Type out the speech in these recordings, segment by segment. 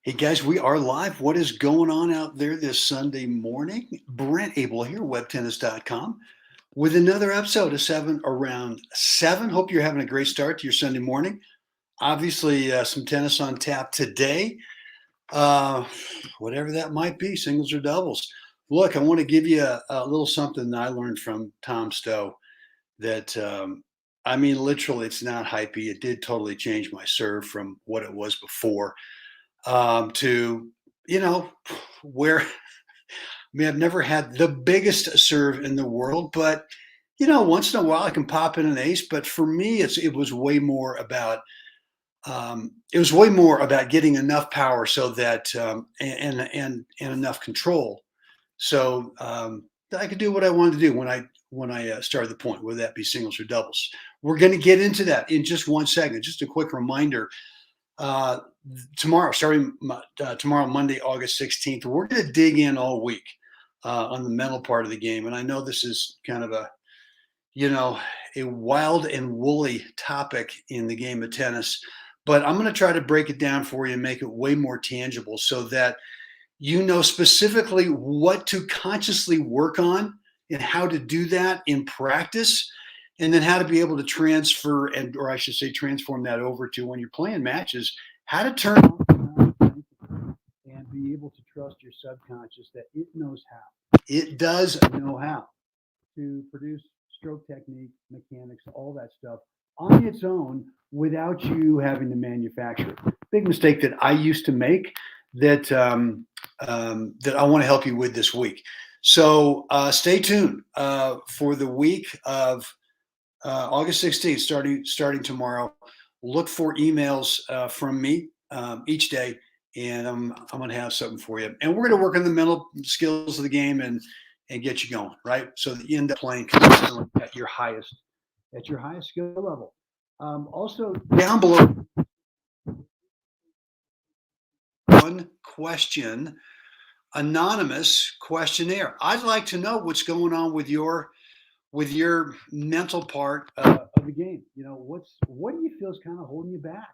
Hey guys, we are live. What is going on out there this Sunday morning? Brent Abel here, webtennis.com, with another episode of 7 Around 7. Hope you're having a great start to your Sunday morning. Obviously, some tennis on tap today, uh, whatever that might be, singles or doubles. Look, I want to give you a little something that I learned from Tom Stow that, literally, it's not hypey. It did totally change my serve from what it was before to where I've never had the biggest serve in the world, but once in a while I can pop in an ace. But for me, it was way more about getting enough power so that and enough control so that I could do what I wanted to do when I started the point, whether that be singles or doubles. We're going to get into that in just one second. Just a quick reminder. Uh, tomorrow, Monday, August 16th, we're going to dig in all week on the mental part of the game. And I know this is kind of a wild and woolly topic in the game of tennis, but I'm going to try to break it down for you and make it way more tangible so that you know specifically what to consciously work on and how to do that in practice, and then how to be able to transfer or I should say transform that over to when you're playing matches, how to turn on and be able to trust your subconscious that it knows how. It does know how to produce stroke technique, mechanics, all that stuff on its own without you having to manufacture it. Big mistake that I used to make that that I want to help you with this week. So stay tuned for the week of August 16th, starting tomorrow. Look for emails from me each day, and I'm going to have something for you. And we're going to work on the mental skills of the game and get you going, right? So that you end up playing consistently at your highest skill level. Also, down below, one question, anonymous questionnaire. I'd like to know what's going on with your mental part of the game. What do you feel is kind of holding you back?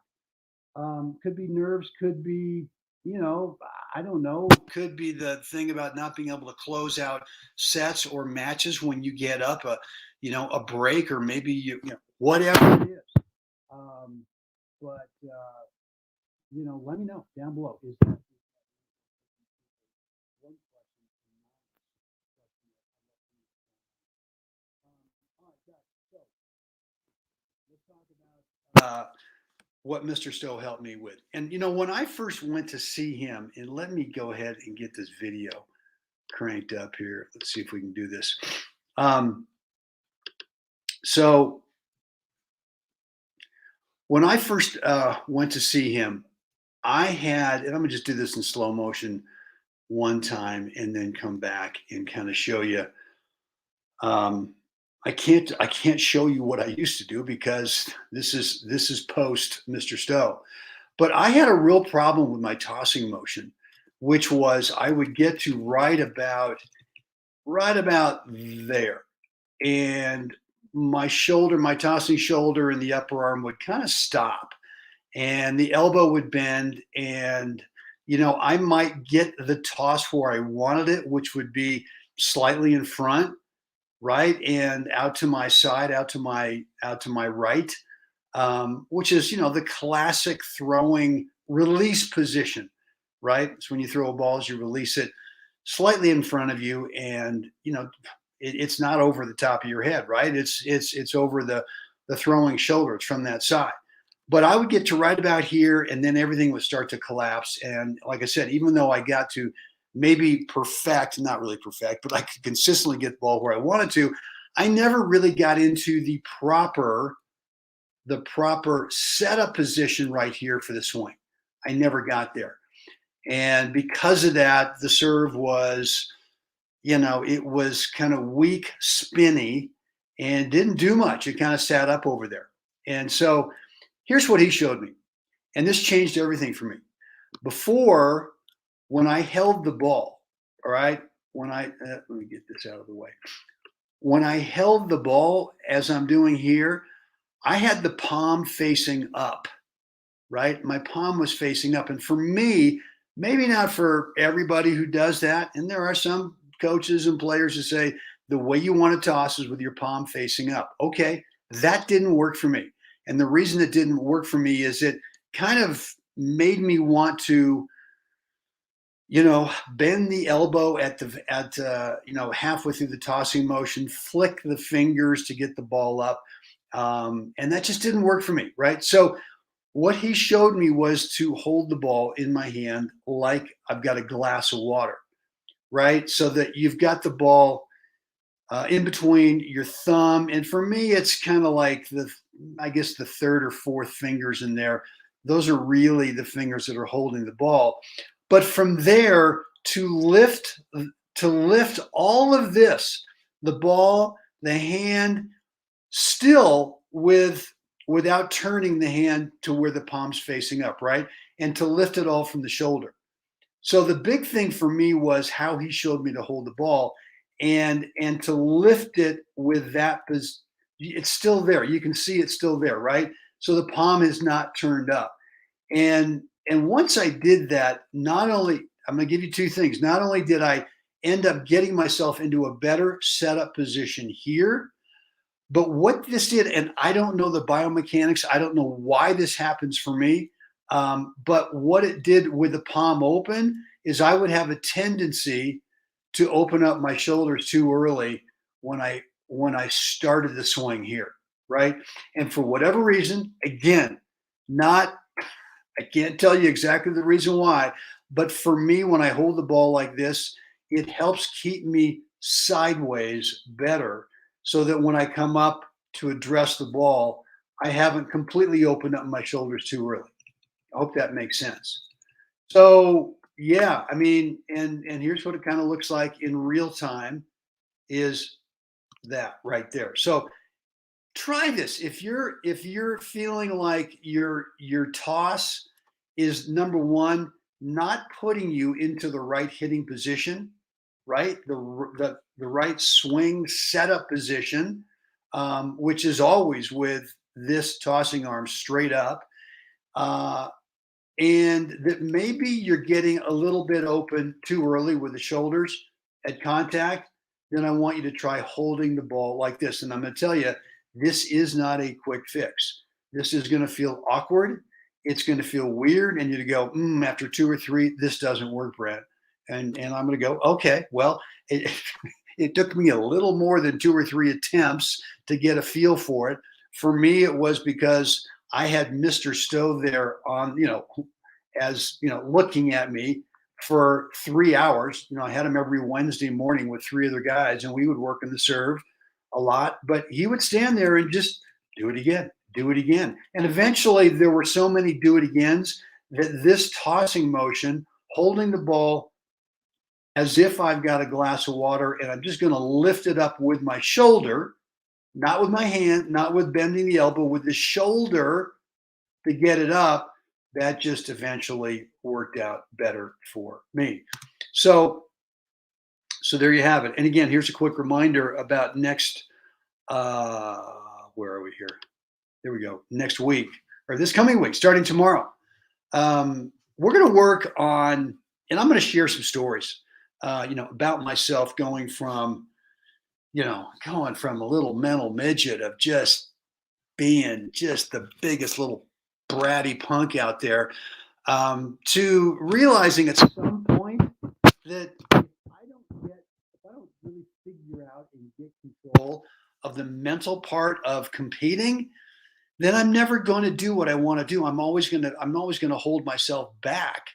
Could be nerves, could be, I don't know, could be the thing about not being able to close out sets or matches when you get up a break, or maybe whatever it is. But let me know down below. Is that one question? All right, guys. So let's talk about what Mr. Stowe helped me with. And when I first went to see him, and let me go ahead and get this video cranked up here. Let's see if we can do this. So when I first went to see him, I had, and I'm gonna just do this in slow motion one time and then come back and kind of show you. I can't show you what I used to do because this is post Mr. Stowe. But I had a real problem with my tossing motion, which was I would get to right about there, and my tossing shoulder and the upper arm would kind of stop, and the elbow would bend, and I might get the toss where I wanted it, which would be slightly in front, right, and out to my side, out to my right, which is the classic throwing release position, right? So when you throw a ball, as you release it slightly in front of you, and it's not over the top of your head, right? It's over the throwing shoulder. It's from that side. But I would get to right about here, and then everything would start to collapse. And like I said, even though I got to maybe not really perfect, but I could consistently get the ball where I wanted to, I never really got into the proper setup position right here for the swing. I never got there. And because of that, the serve was, it was kind of weak, spinny, and didn't do much. It kind of sat up over there. And so here's what he showed me. And this changed everything for me. Before, when I held the ball, all right, let me get this out of the way. When I held the ball, as I'm doing here, I had the palm facing up, right? My palm was facing up. And for me, Maybe not for everybody who does that. And there are some coaches and players who say the way you want to toss is with your palm facing up. Okay, that didn't work for me. And the reason it didn't work for me is it kind of made me want to, bend the elbow at halfway through the tossing motion, flick the fingers to get the ball up, and that just didn't work for me, right? So what he showed me was to hold the ball in my hand like I've got a glass of water, right? So that you've got the ball in between your thumb, and for me, it's kind of like I guess the third or fourth fingers in there. Those are really the fingers that are holding the ball. But from there to lift all of this, the ball, the hand, still without turning the hand to where the palm's facing up, right? And to lift it all from the shoulder. So the big thing for me was how he showed me to hold the ball and to lift it with that it's still there. You can see it's still there, right? So the palm is not turned up. And once I did that, not only I'm going to give you two things. Not only did I end up getting myself into a better setup position here, but what this did, and I don't know the biomechanics, I don't know why this happens for me, but what it did with the palm open is I would have a tendency to open up my shoulders too early when I started the swing here, right? And for whatever reason, again, not I can't tell you exactly the reason why, but for me, when I hold the ball like this, it helps keep me sideways better so that when I come up to address the ball, I haven't completely opened up my shoulders too early. I hope that makes sense. So yeah, I mean, and here's what it kind of looks like in real time is that right there. So try this if you're feeling like your toss is number one not putting you into the right hitting position, right, the right swing setup position, which is always with this tossing arm straight up, uh, and that maybe you're getting a little bit open too early with the shoulders at contact, then I want you to try holding the ball like this. And I'm going to tell you, this is not a quick fix. This is going to feel awkward. It's going to feel weird. And you go, after two or three, this doesn't work, Brent. And I'm going to go, okay, well, it, it took me a little more than two or three attempts to get a feel for it. For me, it was because I had Mr. Stow there on, as looking at me for 3 hours. I had him every Wednesday morning with three other guys, and we would work in the serve a lot. But he would stand there and just do it again, do it again. And eventually there were so many do it agains that this tossing motion, holding the ball as if I've got a glass of water and I'm just going to lift it up with my shoulder, not with my hand, not with bending the elbow, with the shoulder to get it up, that just eventually worked out better for me. So there you have it. And again, here's a quick reminder about next uh where are we here? There we go. Next week or this coming week, starting tomorrow. We're going to work on, and I'm going to share some stories, about myself going from a little mental midget of just being just the biggest little bratty punk out there, to realizing at some point that if I don't really figure out and get control of the mental part of competing, then I'm never going to do what I want to do. I'm always going to hold myself back.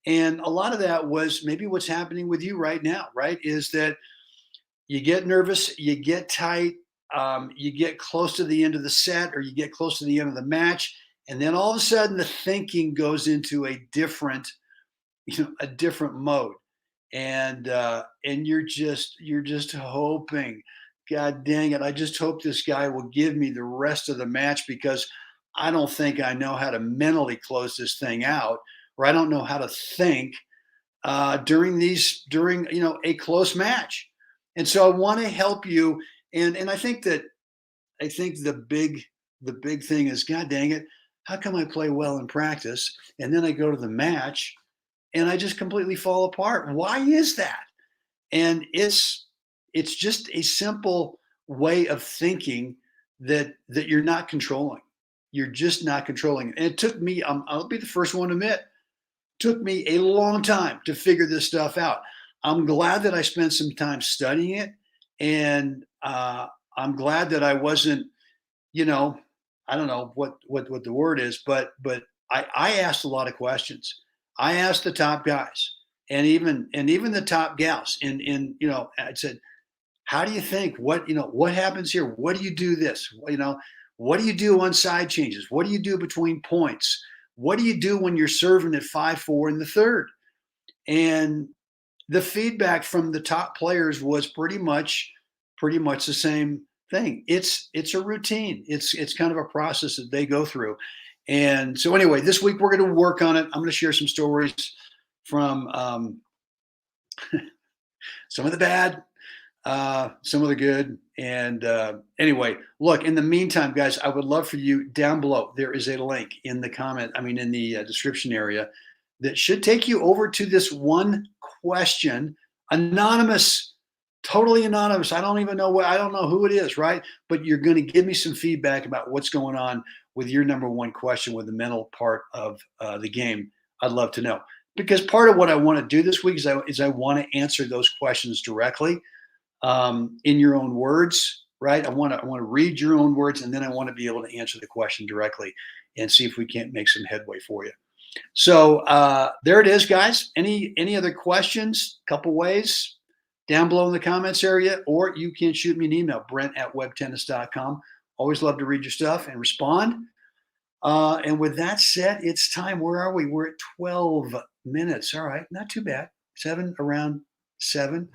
And a lot of that was maybe what's happening with you right now, right? Is that you get nervous, you get tight, you get close to the end of the set or you get close to the end of the match, and then all of a sudden the thinking goes into a different mode, and you're just hoping, God dang it, I just hope this guy will give me the rest of the match because I don't think I know how to mentally close this thing out, or I don't know how to think during a close match. And so I want to help you. And I think the big thing is, God dang it, how come I play well in practice and then I go to the match and I just completely fall apart. Why is that? And it's just a simple way of thinking that you're not controlling. You're just not controlling. And it took me, I'll be the first one to admit, took me a long time to figure this stuff out. I'm glad that I spent some time studying it, and I'm glad that I wasn't, you know, I don't know what the word is, but I asked a lot of questions. I asked the top guys, and even the top gals. I said, how do you think? What happens here? What do you do this? What do you do on side changes? What do you do between points? What do you do when you're serving at 5-4 in the third? And the feedback from the top players was pretty much the same thing. It's a routine. It's kind of a process that they go through. And so anyway, this week we're going to work on it. I'm going to share some stories from some of the bad, some of the good. And anyway, look, in the meantime, guys, I would love for you down below. There is a link in in the description area that should take you over to this one question, anonymous, totally anonymous. I don't know who it is, right? But you're going to give me some feedback about what's going on with your number one question with the mental part of the game. I'd love to know, because part of what I want to do this week is I want to answer those questions directly in your own words, right? I want to read your own words, and then I want to be able to answer the question directly and see if we can't make some headway for you. So there it is, guys. Any other questions? Couple ways down below in the comments area, or you can shoot me an email, brent@webtennis.com. Always love to read your stuff and respond. And with that said, it's time. Where are we? We're at 12 minutes. All right, not too bad. Around 7.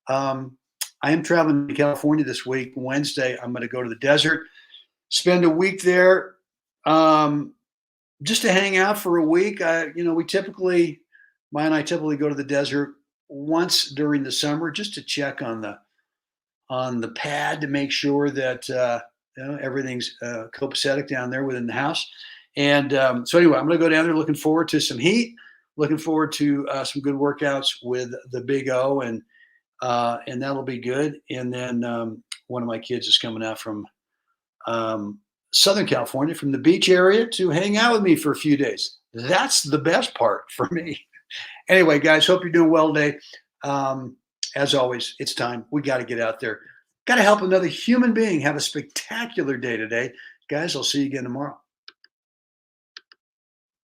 I am traveling to California this week. Wednesday, I'm going to go to the desert, spend a week there, just to hang out for a week. Maya and I typically go to the desert once during the summer, just to check on the pad to make sure that everything's copacetic down there within the house. And so anyway, I'm going to go down there. Looking forward to some heat. Looking forward to some good workouts with the Big O, and that'll be good. And then one of my kids is coming out from Southern California, from the beach area, to hang out with me for a few days. That's the best part for me. Anyway, guys, hope you're doing well today. As always, it's time. We got to get out there. Got to help another human being have a spectacular day today. Guys, I'll see you again tomorrow.